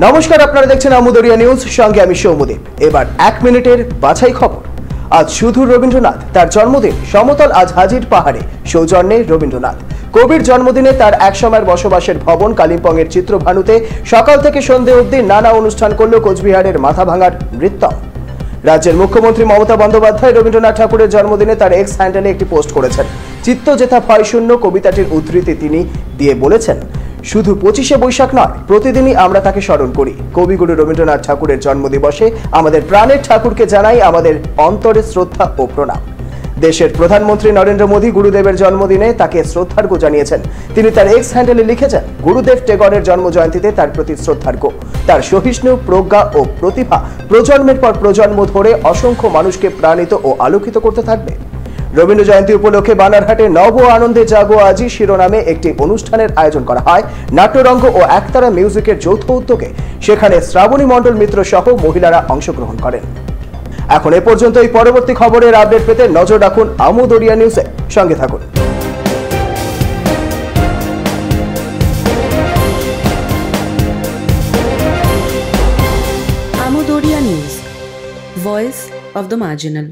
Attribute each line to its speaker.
Speaker 1: নমস্কার, আপনারা দেখছেন আমুদরিয়া নিউজ, সঙ্গে আমি সৌমদীপ। এবার 1 মিনিটের বাছাই খবর। আজ শুধু রবীন্দ্রনাথ, তার জন্মদিন। সমতল আজ হাজির পাহাড়ে, সৌজন্যে রবীন্দ্রনাথ। কবির জন্মদিনে তার একসময়ের বসবাসের ভবন কালিম্পংয়ের চিত্রভানুতে সকাল থেকে সন্ধে অবধি নানা অনুষ্ঠান করল কোচবিহারের মাথাভাঙার নৃত্যম। রাজ্যের মুখ্যমন্ত্রী মমতা বন্দ্যোপাধ্যায় রবীন্দ্রনাথ ঠাকুরের জন্মদিনে তার এক্স হ্যান্ডেলে একটি পোস্ট করেছেন। চিত্ত যেথা ভয়শূন্য কবিতাটির উদ্ধৃতি তিনি দিয়ে বলেছেন, শুধু 25শে বৈশাখ নয়, প্রতিদিনই আমরা তাকে স্মরণ করি। কবিগুরু রবীন্দ্রনাথ ঠাকুরের জন্মদিবসে আমাদের প্রাণের ঠাকুরকে জানাই আমাদের অন্তরের শ্রদ্ধা ও প্রণাম। দেশের প্রধানমন্ত্রী নরেন্দ্র মোদী গুরুদেবের জন্মদিনে তাকে শ্রদ্ধার্ঘ্য জানিয়েছেন। তিনি তার এক্স হ্যান্ডেলে লিখেছেন, গুরুদেব টেগরের জন্মজয়ন্তীতে তার প্রতি শ্রদ্ধার্ঘ্য। তার সহিষ্ণু প্রজ্ঞা ও প্রতিভা প্রজন্মের পর প্রজন্ম ধরে অসংখ্য মানুষকে প্রাণিত ও আলোকিত করতে থাকবে। রবীন্দ্র জয়ন্তী উপলক্ষে বানারহাটে নব আনন্দে জাগো আজি শিরোনামে একটি অনুষ্ঠানের আয়োজন করা হয় নাট্যরঙ্গ ও একতারা মিউজিকের যৌথ উদ্যোগে। সেখানে শ্রাবণী মণ্ডল মিত্র সহ মহিলারা অংশগ্রহণ করেন। এখন এ পর্যন্তই। পরবর্তী খবরের আপডেট পেতে নজর রাখুন আমুদরিয়া নিউজে, সঙ্গে থাকুন।
Speaker 2: Amudoria News, Voice of the Marginal.